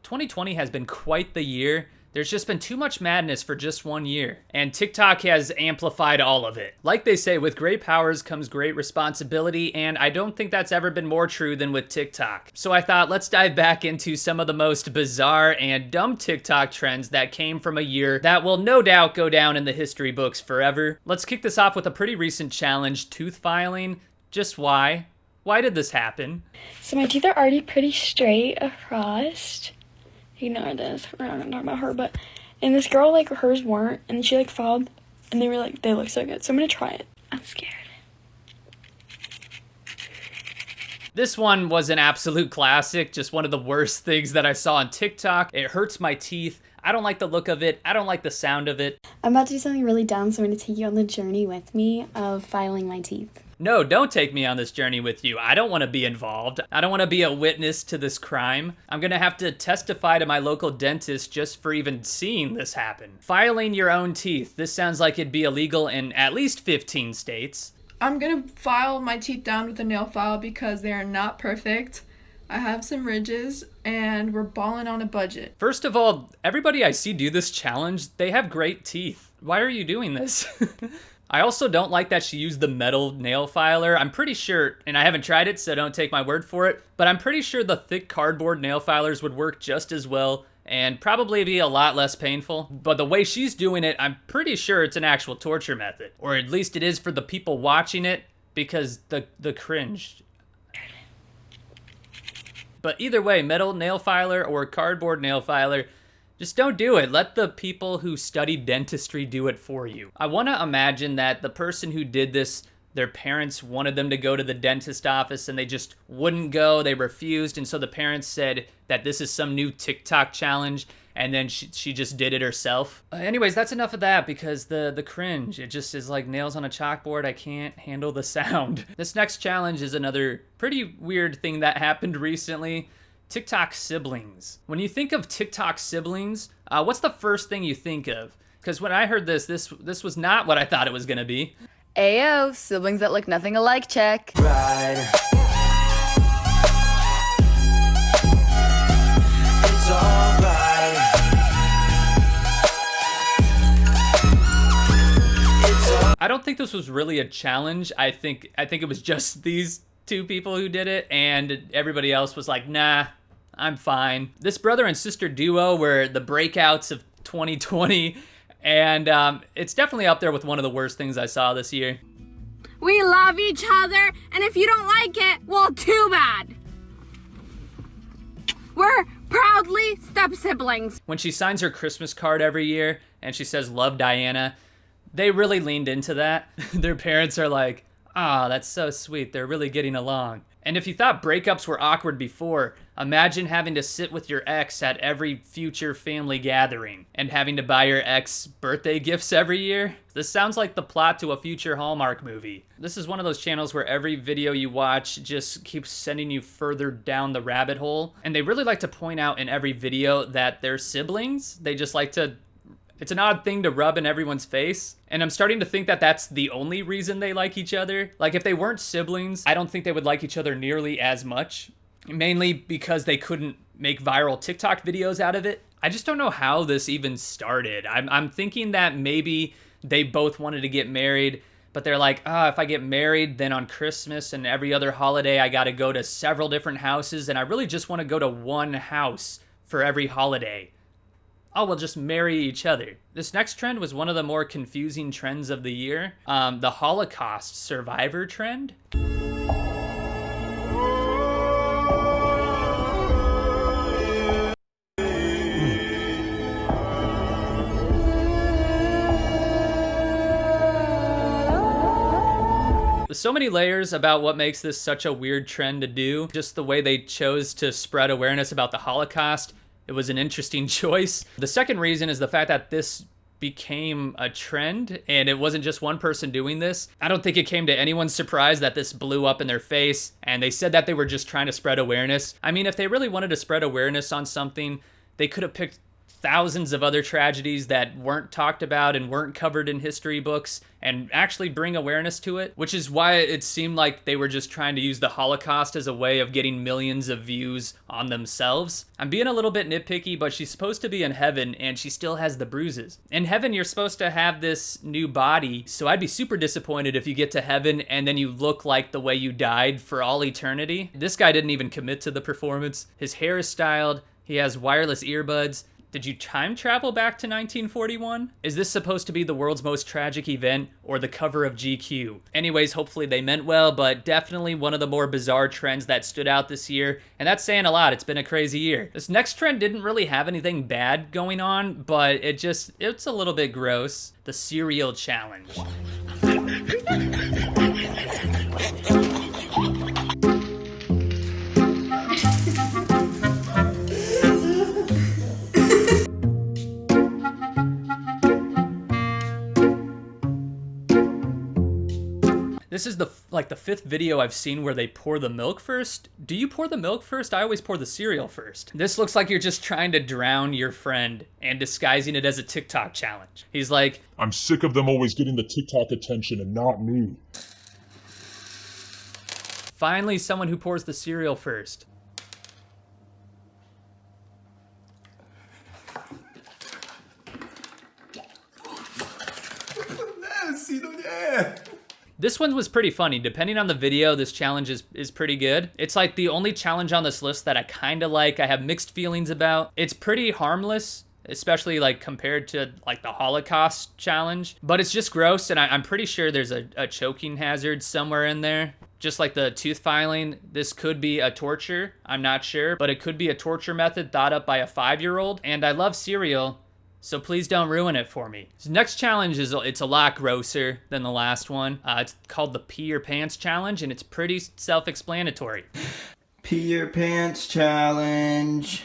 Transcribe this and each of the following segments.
2020 has been quite the year. There's just been too much madness for just 1 year, and TikTok has amplified all of it. Like they say, with great powers comes great responsibility, and I don't think that's ever been more true than with TikTok. So I thought, let's dive back into some of the most bizarre and dumb TikTok trends that came from a year that will no doubt go down in the history books forever. Let's kick this off with a pretty recent challenge, tooth filing. Just why? Why did this happen? So my teeth are already pretty straight across. Ignore this, we're not gonna talk about her, but, and this girl, like, hers weren't, and she, like, filed, and they were like, they look so good, so I'm gonna try it. I'm scared. This one was an absolute classic, just one of the worst things that I saw on TikTok. It hurts my teeth. I don't like the look of it. I don't like the sound of it. I'm about to do something really dumb, so I'm gonna take you on the journey with me of filing my teeth. No, don't take me on this journey with you. I don't want to be involved. I don't want to be a witness to this crime. I'm going to have to testify to my local dentist just for even seeing this happen. Filing your own teeth. This sounds like it'd be illegal in at least 15 states. I'm going to file my teeth down with a nail file because they are not perfect. I have some ridges and we're balling on a budget. First of all, everybody I see do this challenge, they have great teeth. Why are you doing this? I also don't like that she used the metal nail filer. I'm pretty sure, and I haven't tried it, so don't take my word for it, but I'm pretty sure the thick cardboard nail filers would work just as well and probably be a lot less painful. But the way she's doing it, I'm pretty sure it's an actual torture method. Or at least it is for the people watching it, because the cringe. But either way, metal nail filer or cardboard nail filer, just don't do it. Let the people who study dentistry do it for you. I want to imagine that the person who did this, their parents wanted them to go to the dentist office and they just wouldn't go. They refused. And so the parents said that this is some new TikTok challenge. And then she just did it herself. Anyways, that's enough of that because the cringe, it just is like nails on a chalkboard. I can't handle the sound. This next challenge is another pretty weird thing that happened recently. TikTok siblings. When you think of TikTok siblings, what's the first thing you think of? Because when I heard this was not what I thought it was gonna be. Ayo, siblings that look nothing alike, check. Right. It's alright. I don't think this was really a challenge. I think it was just these two people who did it, and everybody else was like, nah, I'm fine. This brother and sister duo were the breakouts of 2020, and it's definitely up there with one of the worst things I saw this year. We love each other, and if you don't like it, well, too bad. We're proudly step-siblings. When she signs her Christmas card every year, and she says, love Diana, they really leaned into that. Their parents are like, ah, that's so sweet. They're really getting along. And if you thought breakups were awkward before, imagine having to sit with your ex at every future family gathering and having to buy your ex birthday gifts every year. This sounds like the plot to a future Hallmark movie. This is one of those channels where every video you watch just keeps sending you further down the rabbit hole. And they really like to point out in every video that they're siblings. They just like to... It's an odd thing to rub in everyone's face, and I'm starting to think that that's the only reason they like each other. Like, if they weren't siblings, I don't think they would like each other nearly as much, mainly because they couldn't make viral TikTok videos out of it. I just don't know how this even started. I'm thinking that maybe they both wanted to get married, but they're like, if I get married, then on Christmas and every other holiday, I gotta go to several different houses, and I really just want to go to one house for every holiday. Oh, we'll just marry each other. This next trend was one of the more confusing trends of the year. The Holocaust survivor trend. So many layers about what makes this such a weird trend to do. Just the way they chose to spread awareness about the Holocaust. It was an interesting choice. The second reason is the fact that this became a trend and it wasn't just one person doing this. I don't think it came to anyone's surprise that this blew up in their face and they said that they were just trying to spread awareness. I mean, if they really wanted to spread awareness on something, they could have picked thousands of other tragedies that weren't talked about and weren't covered in history books and actually bring awareness to it, which is why it seemed like they were just trying to use the Holocaust as a way of getting millions of views on themselves. I'm being a little bit nitpicky, but she's supposed to be in heaven and she still has the bruises. In heaven, you're supposed to have this new body, so I'd be super disappointed if you get to heaven and then you look like the way you died for all eternity. This guy didn't even commit to the performance. His hair is styled, he has wireless earbuds. Did you time travel back to 1941? Is this supposed to be the world's most tragic event or the cover of GQ? Anyways, hopefully they meant well, but definitely one of the more bizarre trends that stood out this year, and that's saying a lot. It's been a crazy year. This next trend didn't really have anything bad going on, but it's a little bit gross. The cereal challenge. This is the fifth video I've seen where they pour the milk first. Do you pour the milk first? I always pour the cereal first. This looks like you're just trying to drown your friend and disguising it as a TikTok challenge. He's like, I'm sick of them always getting the TikTok attention and not me. Finally, someone who pours the cereal first. This one was pretty funny. Depending on the video, this challenge is pretty good. It's like the only challenge on this list that I kind of like. I have mixed feelings about. It's pretty harmless, especially like compared to like the Holocaust challenge. But it's just gross, and I'm pretty sure there's a choking hazard somewhere in there. Just like the tooth filing, this could be a torture. I'm not sure, but it could be a torture method thought up by a 5-year-old. And I love cereal, so please don't ruin it for me. This next challenge it's a lot grosser than the last one. It's called the Pee Your Pants Challenge, and it's pretty self-explanatory. Pee your pants challenge.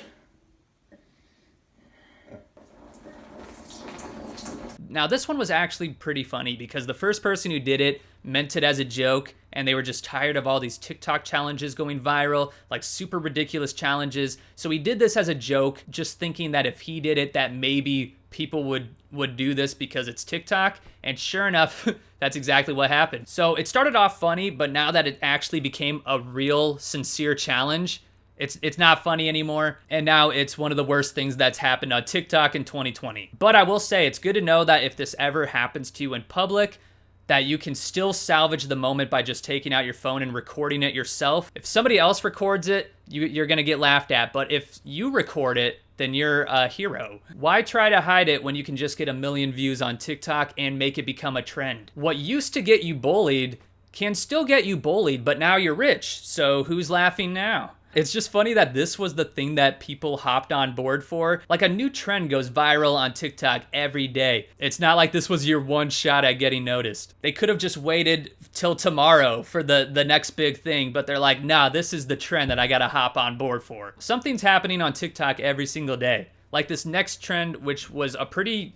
Now, this one was actually pretty funny because the first person who did it meant it as a joke, and they were just tired of all these TikTok challenges going viral, like super ridiculous challenges. So he did this as a joke, just thinking that if he did it, that maybe people would do this because it's TikTok. And sure enough, that's exactly what happened. So it started off funny, but now that it actually became a real, sincere challenge, it's not funny anymore, and now it's one of the worst things that's happened on TikTok in 2020. But I will say, it's good to know that if this ever happens to you in public, that you can still salvage the moment by just taking out your phone and recording it yourself. If somebody else records it, you're gonna get laughed at, but if you record it, then you're a hero. Why try to hide it when you can just get 1 million views on TikTok and make it become a trend? What used to get you bullied can still get you bullied, but now you're rich, so who's laughing now? It's just funny that this was the thing that people hopped on board for. Like, a new trend goes viral on TikTok every day. It's not like this was your one shot at getting noticed. They could have just waited till tomorrow for the next big thing, but they're like, nah, this is the trend that I gotta hop on board for. Something's happening on TikTok every single day. Like this next trend, which was a pretty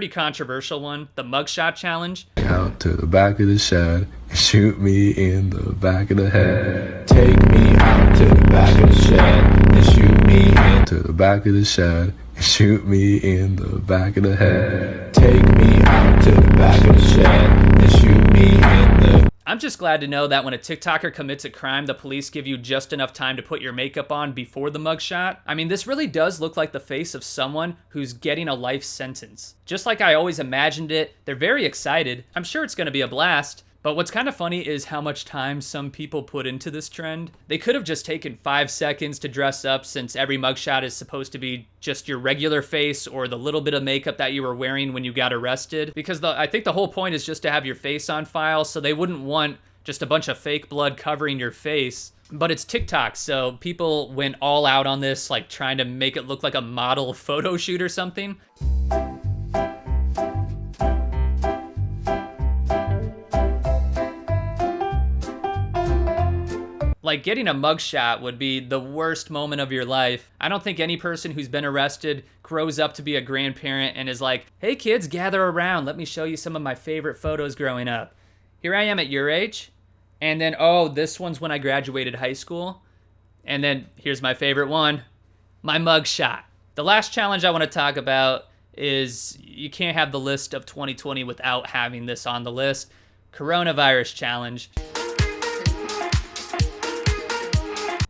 controversial one, the mugshot challenge. Out to the back of the shed and shoot me in the back of the head. Take me out to the back of the shed and shoot me into the back of the shed and shoot me in the back of the head. Take me out to the back of the shed and shoot me in the... I'm just glad to know that when a TikToker commits a crime, the police give you just enough time to put your makeup on before the mugshot. I mean, this really does look like the face of someone who's getting a life sentence. Just like I always imagined it, they're very excited. I'm sure it's gonna be a blast. But what's kind of funny is how much time some people put into this trend. They could have just taken 5 seconds to dress up, since every mugshot is supposed to be just your regular face or the little bit of makeup that you were wearing when you got arrested. Because I think the whole point is just to have your face on file, so they wouldn't want just a bunch of fake blood covering your face. But it's TikTok, so people went all out on this, like trying to make it look like a model photo shoot or something. Like, getting a mugshot would be the worst moment of your life. I don't think any person who's been arrested grows up to be a grandparent and is like, hey kids, gather around, let me show you some of my favorite photos growing up. Here I am at your age, and then, oh, this one's when I graduated high school, and then here's my favorite one, my mugshot. The last challenge I want to talk about is you can't have the list of 2020 without having this on the list. Coronavirus challenge.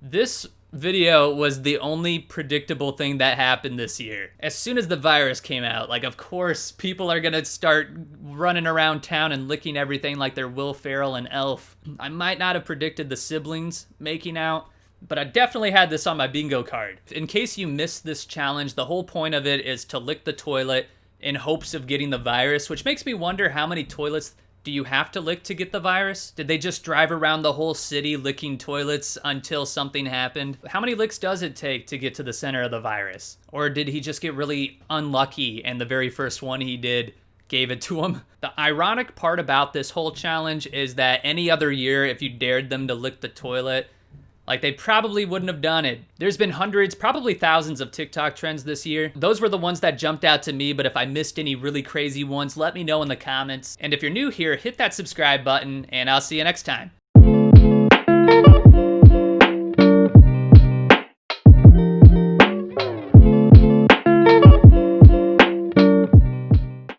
This video was the only predictable thing that happened this year. As soon as the virus came out, like, of course, people are gonna start running around town and licking everything like they're Will Ferrell and Elf. I might not have predicted the siblings making out, but I definitely had this on my bingo card. In case you missed this challenge, the whole point of it is to lick the toilet in hopes of getting the virus, which makes me wonder, how many toilets do you have to lick to get the virus? Did they just drive around the whole city licking toilets until something happened? How many licks does it take to get to the center of the virus? Or did he just get really unlucky and the very first one he did gave it to him? The ironic part about this whole challenge is that any other year, if you dared them to lick the toilet, like, they probably wouldn't have done it. There's been hundreds, probably thousands of TikTok trends this year. Those were the ones that jumped out to me, but if I missed any really crazy ones, let me know in the comments. And if you're new here, hit that subscribe button, and I'll see you next time.